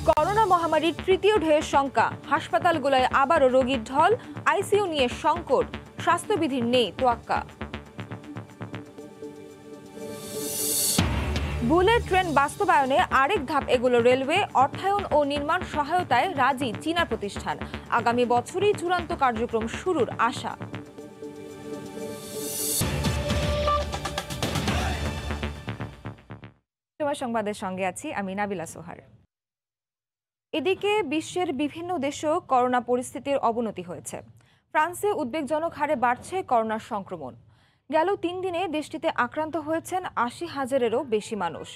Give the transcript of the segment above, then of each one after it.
Corona মহামারীর তৃতীয় ঢেউয়ের শঙ্কা, হাসপাতালগুলোয় আবারও রোগীর ঢল, আইসিইউ নিয়ে সংকট, স্বাস্থ্যবিধির নেই তোয়াক্কা। বুলেট ট্রেন বাস্তবায়নে আরেক ধাপ এগুলো রেলওয়ে, অর্থায়ন ও নির্মাণ সহায়তায় রাজি চীনা প্রতিষ্ঠান। আগামী বছরই চূড়ান্ত কার্যক্রম শুরুর আশা। সময় সংবাদের সঙ্গে আছি আমি নাবিলা সোহার। এদিকে বিশ্বের বিভিন্ন দেশেও করোনা পরিস্থিতির অবনতি হয়েছে। ফ্রান্সে উদ্বেগজনক হারে বাড়ছে করোনার সংক্রমণ। গেল 3 দিনে দেশটিতে আক্রান্ত হয়েছেন 80,000-এরও বেশি মানুষ।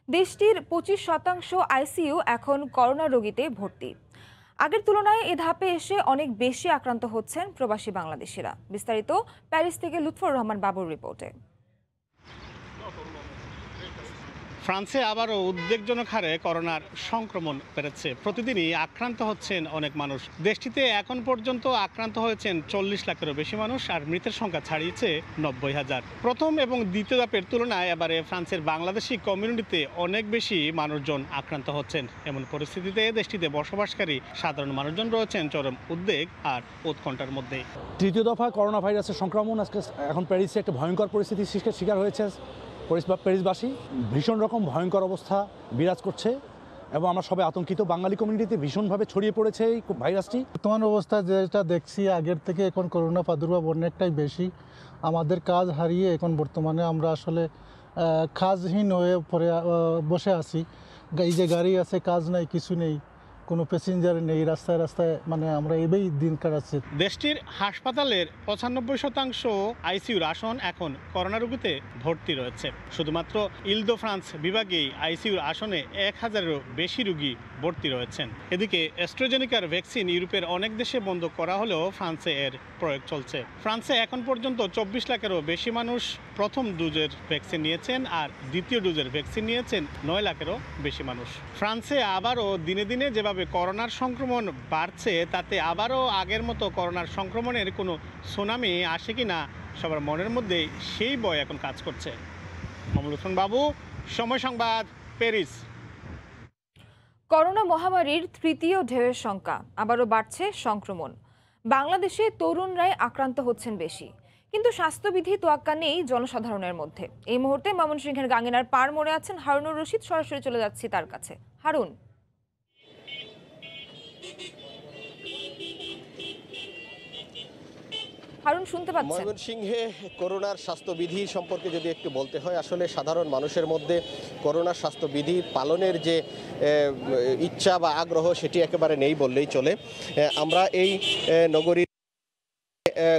দেশটির 25% আইসিইউ এখন করোনা রোগীতে ভর্তি। আগের তুলনায় এ ধাপে এসে অনেক বেশি আক্রান্ত হচ্ছেন প্রবাসী বাংলাদেশিরা। বিস্তারিত প্যারিস থেকে লুৎফর রহমান বাবুর রিপোর্টে। ফ্রান্সে আবারও উদ্বেগজনক হারে করোনার সংক্রমণ বেড়েছে। প্রতিদিনই আক্রান্ত হচ্ছেন অনেক মানুষ। দেশটিতে এখন পর্যন্ত আক্রান্ত হয়েছেন 40 লাখেরও বেশি মানুষ, আর মৃতের সংখ্যা ছাড়িয়েছে 90,000। প্রথম এবং দ্বিতীয় ধাপের তুলনায় এবারে ফ্রান্সের বাংলাদেশি কমিউনিটিতে অনেক বেশি মানুষজন আক্রান্ত হচ্ছেন। এমন পরিস্থিতিতে দেশটিতে বসবাসকারী সাধারণ মানুষজন রয়েছেন চরম উদ্বেগ আর উৎকণ্ঠার মধ্যে। তৃতীয় দফা করোনা ভাইরাসের সংক্রমণ আজকে এখন প্যারিসে একটা ভয়ঙ্কর পরিস্থিতির শিকার হয়েছে প্যারিসবাসী। ভীষণ রকম ভয়ঙ্কর অবস্থা বিরাজ করছে এবং আমরা সবাই আতঙ্কিত। বাঙালি কমিউনিটিতে ভীষণভাবে ছড়িয়ে পড়েছে এই ভাইরাসটি। বর্তমান অবস্থা যেটা দেখছি, আগের থেকে এখন করোনা প্রাদুর্ভাব অনেকটাই বেশি। আমাদের কাজ হারিয়ে এখন বর্তমানে আমরা আসলে কাজহীন হয়ে পড়ে বসে আছি। এই যে গাড়ি আছে, কাজ নাই, কিছু নেই, কোনো প্যাসেঞ্জার নেই, রাস্তায় রাস্তায় মানে আমরা এভাবেই দিন কাটাচ্ছি। দেশটির হাসপাতালের 95% আইসিইউর আসন এখন করোনা রোগীতে ভর্তি রয়েছে। শুধুমাত্র ইল দো ফ্রান্স বিভাগেই আইসিইউর আসনে 1000-এরও বেশি রোগী ভর্তি রয়েছেন। এদিকে অ্যাস্ট্রাজেনেকার ভ্যাকসিন ইউরোপের অনেক দেশে বন্ধ করা হলেও ফ্রান্সে এর প্রয়োগ চলছে। ফ্রান্সে এখন পর্যন্ত 24 লাখেরও বেশি মানুষ প্রথম ডোজের ভ্যাকসিন নিয়েছেন, আর দ্বিতীয় ডোজের ভ্যাকসিন নিয়েছেন 9 লাখেরও বেশি মানুষ। ফ্রান্সে আবারও দিনে দিনে যেভাবে করোনার সংক্রমণ বাড়ছে, তাতে আবারও আগের মতো করোনার সংক্রমণের কোনো সুনামি আসে কিনা সবার মনের মধ্যে সেই ভয় এখন কাজ করছে। মমলুৎফর বাবু, সময় সংবাদ, প্যারিস। করোনা মহামারীর তৃতীয় ঢেউয়ের শঙ্কা, আবারও বাড়ছে সংক্রমণ। বাংলাদেশে তরুণরাই আক্রান্ত হচ্ছেন বেশি, কিন্তু স্বাস্থ্যবিধি তোয়াক্কা নেই জনসাধারণের মধ্যে। এই মুহূর্তে ময়মনসিংহের গাঙ্গিনার পার মোড়ে আছেন হারুনুর রশিদ। সরাসরি চলে যাচ্ছি তার কাছে। হারুন, শুনতে পাচ্ছেন? ময়মনসিংহে করোনার স্বাস্থ্যবিধি সম্পর্কে যদি একটু বলতে হয়, আসলে সাধারণ মানুষের মধ্যে করোনার স্বাস্থ্যবিধি পালনের যে ইচ্ছা বা আগ্রহ সেটি একেবারে নেই বললেই চলে। আমরা এই নগরী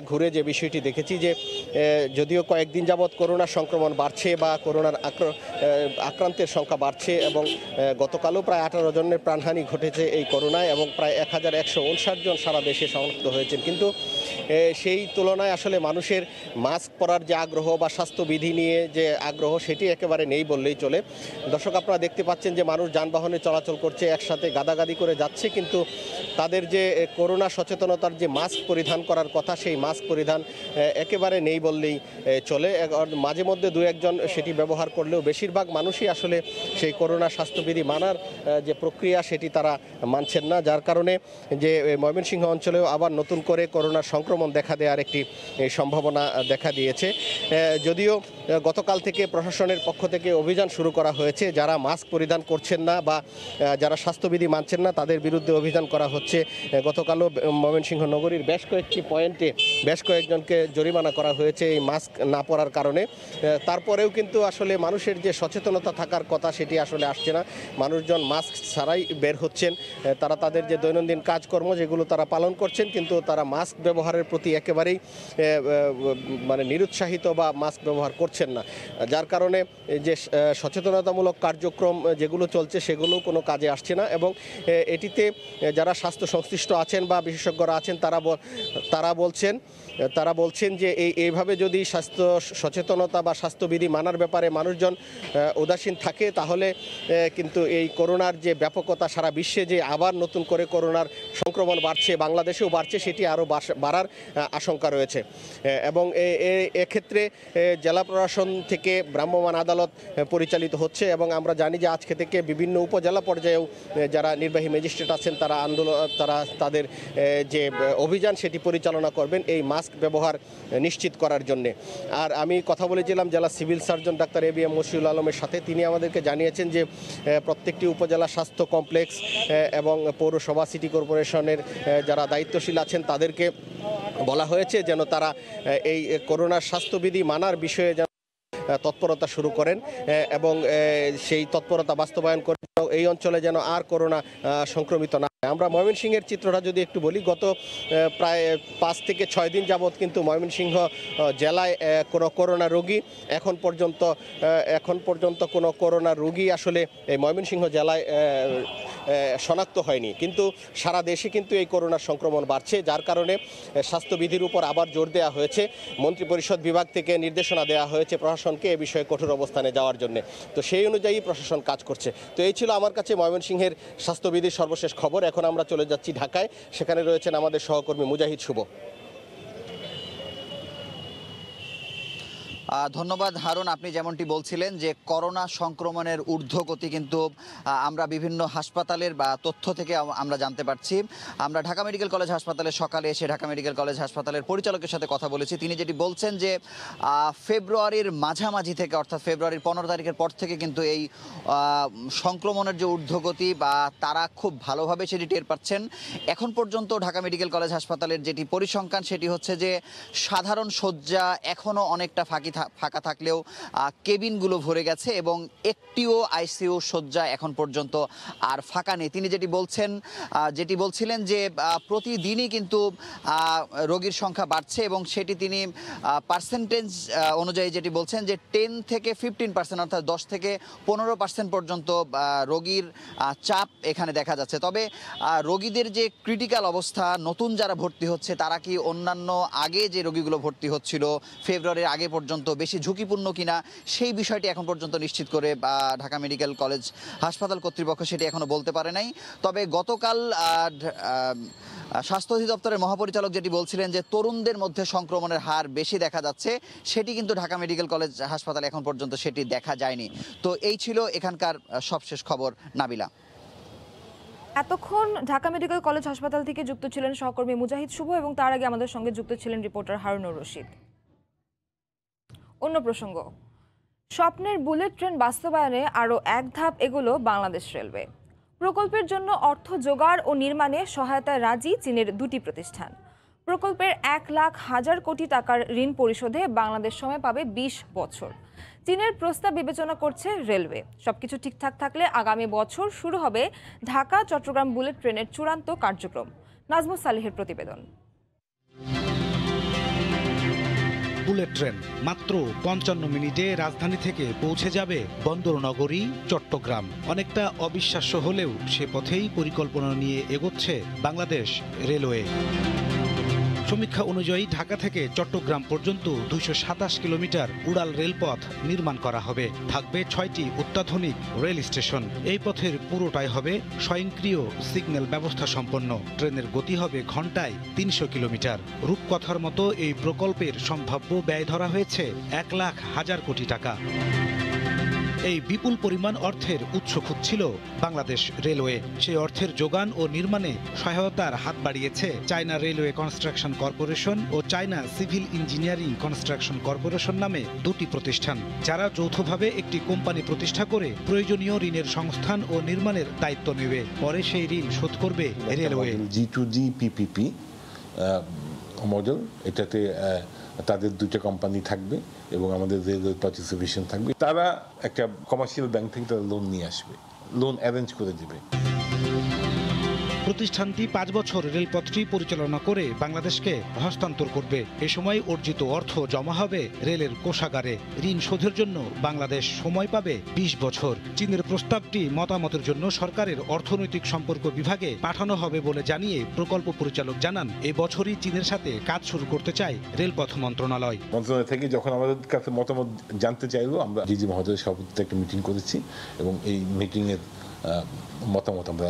ঘুরে যে বিষয়টি দেখেছি যে যদিও কয়েকদিন যাবৎ করোনার সংক্রমণ বাড়ছে বা করোনার আক্রান্তের সংখ্যা বাড়ছে এবং গতকালও প্রায় 18 জনের প্রাণহানি ঘটেছে এই করোনায় এবং প্রায় 1159 জন সারা দেশে শনাক্ত হয়েছেন, কিন্তু সেই তুলনায় আসলে মানুষের মাস্ক পরার যে আগ্রহ বা স্বাস্থ্যবিধি নিয়ে যে আগ্রহ সেটি একেবারে নেই বললেই চলে। দর্শক, আপনারা দেখতে পাচ্ছেন যে মানুষ যানবাহনে চলাচল করছে, একসাথে গাদাগাদি করে যাচ্ছে, কিন্তু তাদের যে করোনা সচেতনতার যে মাস্ক পরিধান করার কথা সেই মাস্ক পরিধান একেবারে নেই বললেই চলে। মাঝে মধ্যে দু একজন সেটি ব্যবহার করলেও বেশিরভাগ মানুষই আসলে সেই করোনা স্বাস্থ্যবিধি মানার যে প্রক্রিয়া সেটি তারা মানছেন না, যার কারণে যে ময়মনসিংহ অঞ্চলেও আবার নতুন করে করোনার সংক্রমণ দেখা দেওয়ার একটি সম্ভাবনা দেখা দিয়েছে। যদিও গতকাল থেকে প্রশাসনের পক্ষ থেকে অভিযান শুরু করা হয়েছে, যারা মাস্ক পরিধান করছেন না বা যারা স্বাস্থ্যবিধি মানছেন না তাদের বিরুদ্ধে অভিযান করা হচ্ছে। গতকালও ময়মনসিংহ নগরীর বেশ কয়েকটি পয়েন্টে বেশ কয়েকজনকে জরিমানা করা হয়েছে এই মাস্ক না পরার কারণে। তারপরেও কিন্তু আসলে মানুষের যে সচেতনতা থাকার কথা সেটি আসলে আসছে না। মানুষজন মাস্ক ছাড়াই বের হচ্ছেন, তারা তাদের যে দৈনন্দিন কাজকর্ম যেগুলো তারা পালন করছেন, কিন্তু তারা মাস্ক ব্যবহারের প্রতি একেবারেই মানে নিরুৎসাহিত বা মাস্ক ব্যবহার করছেন না, যার কারণে যে সচেতনতামূলক কার্যক্রম যেগুলো চলছে সেগুলো কোনো কাজে আসছে না। এবং এটিতে যারা স্বাস্থ্য সংশ্লিষ্ট আছেন বা বিশেষজ্ঞরা আছেন তারা বলছেন করেছেন। তারা বলছেন যে এইভাবে যদি স্বাস্থ্য সচেতনতা বা স্বাস্থ্যবিধি মানার ব্যাপারে মানুষজন উদাসীন থাকে তাহলে কিন্তু এই করোনার যে ব্যাপকতা সারা বিশ্বে যে আবার নতুন করে করোনার সংক্রমণ বাড়ছে, বাংলাদেশেও বাড়ছে, সেটি আরও বাড়ার আশঙ্কা রয়েছে। এবং এক্ষেত্রে জেলা প্রশাসন থেকে ভ্রাম্যমাণ আদালত পরিচালিত হচ্ছে এবং আমরা জানি যে আজকে থেকে বিভিন্ন উপজেলা পর্যায়েও যারা নির্বাহী ম্যাজিস্ট্রেট আছেন তারা তাদের যে অভিযান সেটি পরিচালনা করবেন এই মাস্ক ব্যবহার নিশ্চিত করার জন্য। আর আমি কথা বলেছিলাম জেলা civil surgeon doctor ABM Moshiul আলমের সাথে। তিনি আমাদেরকে জানিয়েছেন যে প্রত্যেকটি উপজেলা স্বাস্থ্য কমপ্লেক্স এবং পৌরসভা সিটি কর্পোরেশনের যারা দায়িত্বশীল আছেন তাদেরকে বলা হয়েছে যেন তারা এই করোনার স্বাস্থ্যবিধি মানার বিষয়ে যেন তৎপরতা শুরু করেন এবং সেই তৎপরতা বাস্তবায়ন করে এই অঞ্চলে যেন আর করোনা সংক্রমিত না হয়। আমরা ময়মনসিংহের চিত্রটা যদি একটু বলি, গত প্রায় 5 থেকে 6 দিন যাবৎ কিন্তু ময়মনসিংহ জেলায় কোনো করোনা রোগী এখন পর্যন্ত কোনো করোনা রোগী আসলে এই ময়মনসিংহ জেলায় শনাক্ত হয়নি। কিন্তু সারা দেশে কিন্তু এই করোনার সংক্রমণ বাড়ছে, যার কারণে স্বাস্থ্যবিধির উপর আবার জোর দেওয়া হয়েছে। মন্ত্রিপরিষদ বিভাগ থেকে নির্দেশনা দেওয়া হয়েছে প্রশাসনকে এ বিষয়ে কঠোর অবস্থানে যাওয়ার জন্য। তো সেই অনুযায়ী প্রশাসন কাজ করছে। তো এই ছিল আমার কাছে ময়মনসিংহের স্বাস্থ্যবিধির সর্বশেষ খবর। এখন আমরা চলে যাচ্ছি ঢাকায়, সেখানে রয়েছেন আমাদের সহকর্মী মুজাহিদ শুভ। ধন্যবাদ হারুন। আপনি যেমনটি বলছিলেন যে করোনা সংক্রমণের ঊর্ধ্বগতি কিন্তু আমরা বিভিন্ন হাসপাতালের বা তথ্য থেকে আমরা জানতে পারছি। আমরা ঢাকা মেডিকেল কলেজ হাসপাতালে সকালে এসে ঢাকা মেডিকেল কলেজ হাসপাতালের পরিচালকের সাথে কথা বলেছি। তিনি যেটি বলছেন যে ফেব্রুয়ারির মাঝামাঝি থেকে অর্থাৎ ফেব্রুয়ারির 15 তারিখের পর থেকে কিন্তু এই সংক্রমণের যে ঊর্ধ্বগতি বা তারা খুব ভালোভাবে সেটি টের পাচ্ছেন। এখন পর্যন্ত ঢাকা মেডিকেল কলেজ হাসপাতালের যেটি পরিসংখ্যান সেটি হচ্ছে যে সাধারণ শয্যা এখনও অনেকটা ফাঁকা থাকলেও কেবিনগুলো ভরে গেছে এবং একটিও আইসিইউ শয্যা এখন পর্যন্ত আর ফাঁকা নেই। তিনি যেটি বলছিলেন যে প্রতিদিনই কিন্তু রোগীর সংখ্যা বাড়ছে এবং সেটি তিনি পার্সেন্টেজ অনুযায়ী যেটি বলছেন যে 10 থেকে 15% অর্থাৎ 10 থেকে 15% পর্যন্ত রোগীর চাপ এখানে দেখা যাচ্ছে। তবে রোগীদের যে ক্রিটিক্যাল অবস্থা, নতুন যারা ভর্তি হচ্ছে তারা কি অন্যান্য আগে যে রোগীগুলো ভর্তি হচ্ছিল ফেব্রুয়ারির আগে পর্যন্ত বেশি ঝুঁকিপূর্ণ কিনা সেই বিষয়টি এখন পর্যন্ত নিশ্চিত করে ঢাকা মেডিকেল কলেজ হাসপাতাল কর্তৃপক্ষ সেটি এখনো বলতে পারে নাই। তবে গতকাল স্বাস্থ্য অধিদপ্তরের মহাপরিচালক যেটি বলছিলেন যে তরুণদের মধ্যে সংক্রমণের হার বেশি দেখা যাচ্ছে, সেটি কিন্তু ঢাকা মেডিকেল কলেজ হাসপাতালে এখন পর্যন্ত সেটি দেখা যায়নি। তো এই ছিল এখানকার সবশেষ খবর। নাবিলা, এতক্ষণ ঢাকা মেডিকেল কলেজ হাসপাতাল থেকে যুক্ত ছিলেন সহকর্মী মুজাহিদ শুভ এবং তার আগে আমাদের সঙ্গে যুক্ত ছিলেন রিপোর্টার হারুনুর রশিদ। অন্য প্রসঙ্গ, স্বপ্নের বুলেট ট্রেন বাস্তবায়নে আরও এক ধাপ এগোলো বাংলাদেশ রেলওয়ে। প্রকল্পের জন্য অর্থ জোগাড় ও নির্মাণে সহায়তায় রাজি চীনের 2টি প্রতিষ্ঠান। প্রকল্পের 1,00,000 কোটি টাকার ঋণ পরিশোধে বাংলাদেশ সময় পাবে 20 বছর। চীনের প্রস্তাব বিবেচনা করছে রেলওয়ে। সবকিছু ঠিকঠাক থাকলে আগামী বছর শুরু হবে ঢাকা চট্টগ্রাম বুলেট ট্রেনের চূড়ান্ত কার্যক্রম। নাজমুস সালেহের প্রতিবেদন। বুলেট ট্রেন মাত্র 55 মিনিটে রাজধানী থেকে পৌঁছে যাবে বন্দরনগরী চট্টগ্রাম। অনেকটা অবিশ্বাস্য হলেও সে পথেই পরিকল্পনা নিয়ে এগোচ্ছে বাংলাদেশ রেলওয়ে। সমীক্ষা অনুযায়ী ঢাকা থেকে চট্টগ্রাম পর্যন্ত 227 কিলোমিটার উড়াল রেলপথ নির্মাণ করা হবে। থাকবে 6টি অত্যাধুনিক রেল স্টেশন। এই পথের পুরোটাই হবে স্বয়ংক্রিয় সিগন্যাল ব্যবস্থা সম্পন্ন। ট্রেনের গতি হবে ঘন্টায় 300 কিলোমিটার। রূপকথার মতো এই প্রকল্পের সম্ভাব্য ব্যয় ধরা হয়েছে 1,00,000 কোটি টাকা। এই বিপুল পরিমাণ অর্থের উৎস খুঁজছিল বাংলাদেশ রেলওয়ে। সেই অর্থের যোগান ও নির্মাণে সহায়তার হাত বাড়িয়েছে চায়না রেলওয়ে কনস্ট্রাকশন কর্পোরেশন ও China civil engineering construction corporation নামে 2টি প্রতিষ্ঠান, যারা যৌথভাবে একটি কোম্পানি প্রতিষ্ঠা করে প্রয়োজনীয় ঋণের সংস্থান ও নির্মাণের দায়িত্ব নেবে। পরে সেই ঋণ শোধ করবে রেলওয়ে। G2G PPP মডেল, এটাতে তাদের 2টা কোম্পানি থাকবে এবং আমাদের রেলওয়ে পার্টিসিপেশন থাকবে। তারা একটা কমার্শিয়াল ব্যাংক থেকে তারা লোন নিয়ে আসবে, লোন অ্যারেঞ্জ করে দেবে। প্রতিষ্ঠানটি 5 বছর রেলপথটি পরিচালনা করে বাংলাদেশকে হস্তান্তর করবে। এ সময় অর্জিত অর্থ জমা হবে রেলের কোষাগারে। ঋণ শোধের জন্য বাংলাদেশ সময় পাবে 20 বছর। চীনের প্রস্তাবটি মতামতের জন্য সরকারের অর্থনৈতিক সম্পর্ক বিভাগে পাঠানো হবে বলে জানিয়ে প্রকল্প পরিচালক জানান, এ বছরই চীনের সাথে কাজ শুরু করতে চায় রেলপথ মন্ত্রণালয়। মন্ত্রণালয় থেকে যখন আমাদের কাছে মতামত জানতে চাইলো, আমরা জিজি মহোদয়ের সভাপতিত্বে একটা মিটিং করেছি এবং এই মিটিংয়ের মতামত আমরা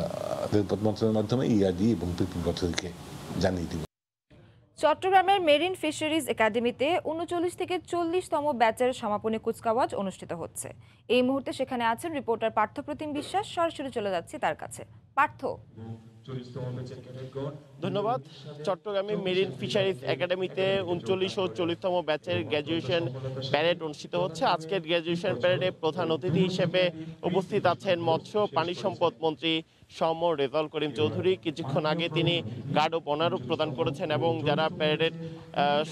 রেলপথ মন্ত্রণালয়ের মাধ্যমে ইআরডি এবং পিপিপি মন্ত্রণালয়কে জানিয়ে দিব। চট্টগ্রামের মেরিন ফিশারিজ একাডেমিতে 39 থেকে 40তম ব্যাচের সমাপনী কুচকাওয়াজ অনুষ্ঠিত হচ্ছে। এই মুহূর্তে সেখানে আছেন রিপোর্টার পার্থপ্রতিম বিশ্বাস। সরাসরি চলে যাচ্ছি তার কাছে। পার্থ, ধন্যবাদ। চট্টগ্রামে মেরিন ফিশারিজ একাডেমিতে 39 ও 40তম ব্যাচের গ্র্যাজুয়েশন প্যারেড অনুষ্ঠিত হচ্ছে। আজকের গ্র্যাজুয়েশন প্যারেডে প্রধান অতিথি হিসেবে উপস্থিত আছেন মৎস্য পানি সম্পদ মন্ত্রী সৌম্য রেজাউল করিম চৌধুরী। কিছুক্ষণ আগে তিনি গার্ড অফ অনারও প্রদান করেছেন এবং যারা প্যারেডের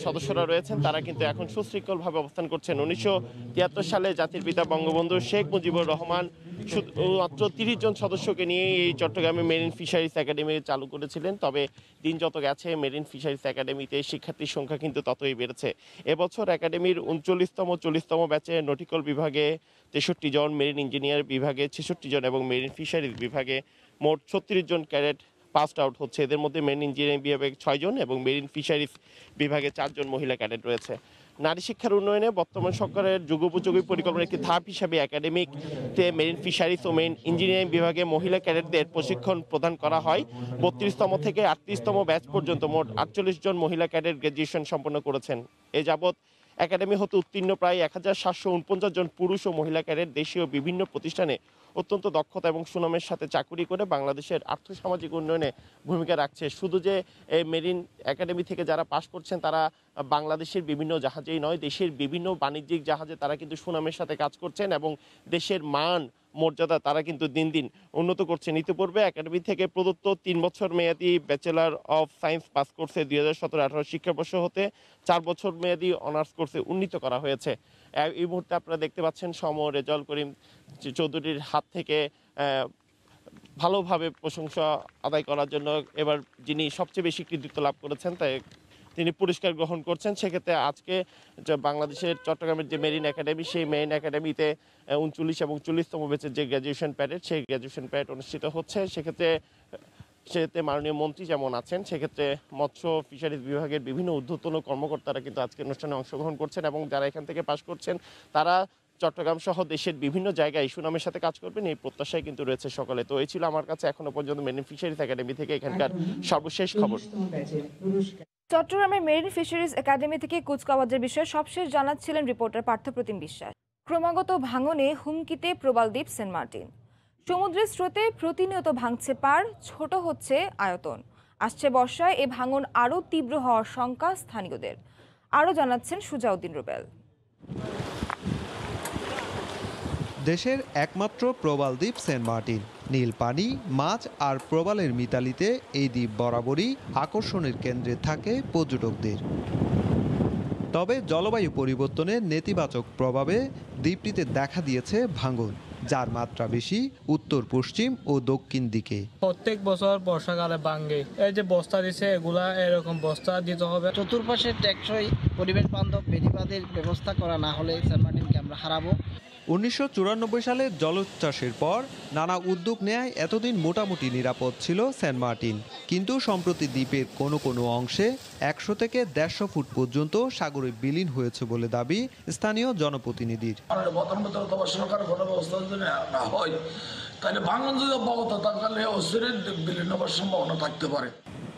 সদস্যরা রয়েছেন তারা কিন্তু এখন সুশৃঙ্খলভাবে অবস্থান করছেন। 1973 সালে জাতির পিতা বঙ্গবন্ধু শেখ মুজিবুর রহমান মাত্র 30 জন সদস্যকে নিয়ে এই চট্টগ্রামে মেরিন ফিশারিজ একাডেমি চালু করেছিলেন। তবে দিন যত গেছে মেরিন ফিশারিজ একাডেমিতে শিক্ষার্থীর সংখ্যা কিন্তু ততই বেড়েছে। এবছর একাডেমির 39তম 40তম ব্যাচে নটিক্যাল বিভাগে 63 জন, মেরিন ইঞ্জিনিয়ার বিভাগে 66 জন এবং মেরিন ফিশারিজ বিভাগে মোট 36 জন ক্যাডেট পাসড আউট হচ্ছে। এদের মধ্যে মেরিন ইঞ্জিনিয়ারিং বিভাগে 6 জন এবং মেরিন ফিশারিজ বিভাগে 4 জন মহিলা ক্যাডেট রয়েছে। নারী শিক্ষার উন্নয়নে বর্তমান সরকারের যুগোপযোগী পরিকল্পনার একটি ধাপ হিসাবে একাডেমিতে মেরিন ফিশারিজ ও মেরিন ইঞ্জিনিয়ারিং বিভাগে মহিলা ক্যাডেটদের প্রশিক্ষণ প্রদান করা হয়। 32তম থেকে 38তম ব্যাচ পর্যন্ত মোট 48 জন মহিলা ক্যাডেট গ্র্যাজুয়েশন সম্পন্ন করেছেন। এ যাবৎ একাডেমি হতে উত্তীর্ণ প্রায় 1749 জন পুরুষ ও মহিলা ক্যাডেট দেশীয় বিভিন্ন প্রতিষ্ঠানে অত্যন্ত দক্ষতা এবং সুনামের সাথে চাকুরি করে বাংলাদেশের আর্থসামাজিক উন্নয়নে ভূমিকা রাখছে। শুধু যে মেরিন একাডেমি থেকে যারা পাশ করছেন তারা বাংলাদেশের বিভিন্ন জাহাজেই নয়, দেশের বিভিন্ন বাণিজ্যিক জাহাজে তারা কিন্তু সুনামের সাথে কাজ করছেন এবং দেশের মান মর্যাদা তারা কিন্তু দিন দিন উন্নত করছেন। ইতিপূর্বে একাডেমি থেকে প্রদত্ত 3 বছর মেয়াদী ব্যাচেলর অফ সায়েন্স পাস কোর্সে 2017-18 শিক্ষাবর্ষ হতে 4 বছর মেয়াদী অনার্স কোর্সে উন্নীত করা হয়েছে। এই মুহূর্তে আপনারা দেখতে পাচ্ছেন সৌম্য রেজাউল করিম চৌধুরীর হাত থেকে ভালোভাবে প্রশংসা আদায় করার জন্য এবার যিনি সবচেয়ে বেশি কৃতিত্ব লাভ করেছেন তাই তিনি পুরস্কার গ্রহণ করছেন। সেক্ষেত্রে আজকে বাংলাদেশের চট্টগ্রামের যে মেরিন একাডেমি, সেই মেরিন একাডেমিতে 39 এবং 40তম ব্যাচের যে গ্র্যাজুয়েশন প্যারেড, সেই গ্র্যাজুয়েশন প্যারেড অনুষ্ঠিত হচ্ছে। সেক্ষেত্রে মাননীয় মন্ত্রী যেমন আছেন, সেক্ষেত্রে মৎস্য ফিশারিজ বিভাগের বিভিন্ন ঊর্ধ্বতন কর্মকর্তারা কিন্তু আজকের অনুষ্ঠানে অংশগ্রহণ করছেন এবং যারা এখান থেকে পাশ করছেন তারা চট্টগ্রাম সহ দেশের বিভিন্ন জায়গায় সুনামের সাথে কাজ করবেন এই প্রত্যাশায় কিন্তু রয়েছে সকলে। তো এই ছিল আমার কাছে এখনো পর্যন্ত মেরিন ফিশারিজ একাডেমি থেকে এখানকার সর্বশেষ খবর। চট্টগ্রামের মেরিন ফিশারিজ একাডেমি থেকে কুচকাওয়াজের বিষয়ে সবশেষ জানাচ্ছিলেন রিপোর্টার পার্থপ্রতিম বিশ্বাস। ক্রমাগত ভাঙনে হুমকিতে প্রবালদ্বীপ সেন্ট মার্টিন। সমুদ্রের স্রোতে প্রতিনিয়ত ভাঙছে পাড়, ছোট হচ্ছে আয়তন। আসছে বর্ষায় এ ভাঙন আরও তীব্র হওয়ার শঙ্কা স্থানীয়দের। আরও জানাচ্ছেন সুজাউদ্দিন রুবেল। দেশের একমাত্র প্রবাল দ্বীপ সেন্ট মার্টিন। নীল পানি, মাছ আর প্রবালের মিতালিতে এই দ্বীপ বরাবরই আকর্ষণের কেন্দ্রে থাকে পর্যটকদের। তবে জলবায়ু পরিবর্তনের নেতিবাচক প্রভাবে দ্বীপটিতে দেখা দিয়েছে ভাঙন, যার মাত্রা বেশি উত্তর পশ্চিম ও দক্ষিণ দিকে। প্রত্যেক বছর বর্ষাকালে ভাঙে, এই যে বস্তা দিছে এগুলা এরকম বস্তা দিতে হবে। চতুর্পাশে টেকসই পরিবেশ বান্ধব বেড়িবাঁধের ব্যবস্থা করা না হলে সেন্ট মার্টিনকে আমরা হারাবো। 1994 সালে জলোচ্ছ্বাসের পর নানা উদ্যোগ নেয় এতদিন মোটামুটি নিরাপদ ছিল সেন্ট মার্টিন, কিন্তু সম্প্রতি দ্বীপের কোনো কোনো অংশে 100 থেকে 150 ফুট পর্যন্ত সাগরে বিলীন হয়েছে বলে দাবি স্থানীয় জনপ্রতিনিধির। সরকার কোনো ব্যবস্থা যদি না হয় তাহলে ভাঙন যদি অব্যাহত থাকলে অস্থিরের বিলীন হওয়ার সম্ভাবনা থাকতে পারে।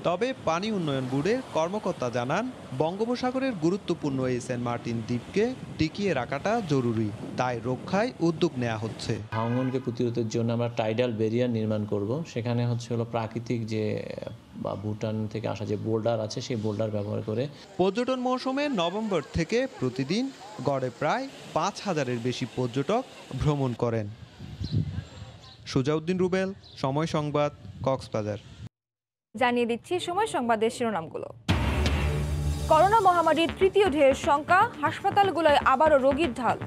তবে পানি উন্নয়ন বোর্ডের কর্মকর্তা জানান, বঙ্গোপসাগরের গুরুত্বপূর্ণ এই সেন্ট মার্টিন দ্বীপকে টিকিয়ে রাখাটা জরুরি, তাই রক্ষায় উদ্যোগ নেওয়া হচ্ছে। ভাঙনকে প্রতিরোধের জন্য আমরা টাইডাল ব্যারিয়ার নির্মাণ করব। সেখানে হলো প্রাকৃতিক যে বা ভুটান থেকে আসা যে বোল্ডার আছে সেই বোল্ডার ব্যবহার করে। পর্যটন মৌসুমে নভেম্বর থেকে প্রতিদিন গড়ে প্রায় 5000-এর বেশি পর্যটক ভ্রমণ করেন। সুজাউদ্দিন রুবেল, সময় সংবাদ, কক্সবাজার। জানিয়ে দিচ্ছি সময় সংবাদের শিরোনামগুলো। করোনা মহামারীর তৃতীয় ঢেউয়ের শঙ্কা, হাসপাতালগুলোয় আবারও রোগীর ঢাল।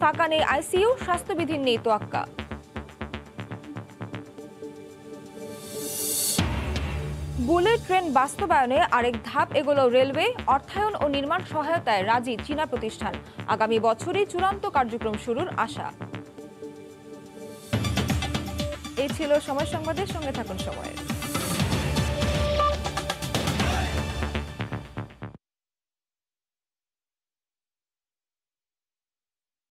ফাঁকা নেই আইসিইউ, স্বাস্থ্যবিধির নেই তোয়াক্কা। বুলেট ট্রেন বাস্তবায়নে আরেক ধাপ এগোলো রেলওয়ে। অর্থায়ন ও নির্মাণ সহায়তায় রাজি চীনা প্রতিষ্ঠান। আগামী বছরই চূড়ান্ত কার্যক্রম শুরুর আশা। এই ছিল সময় সংবাদের সঙ্গে থাকুন সময়ের।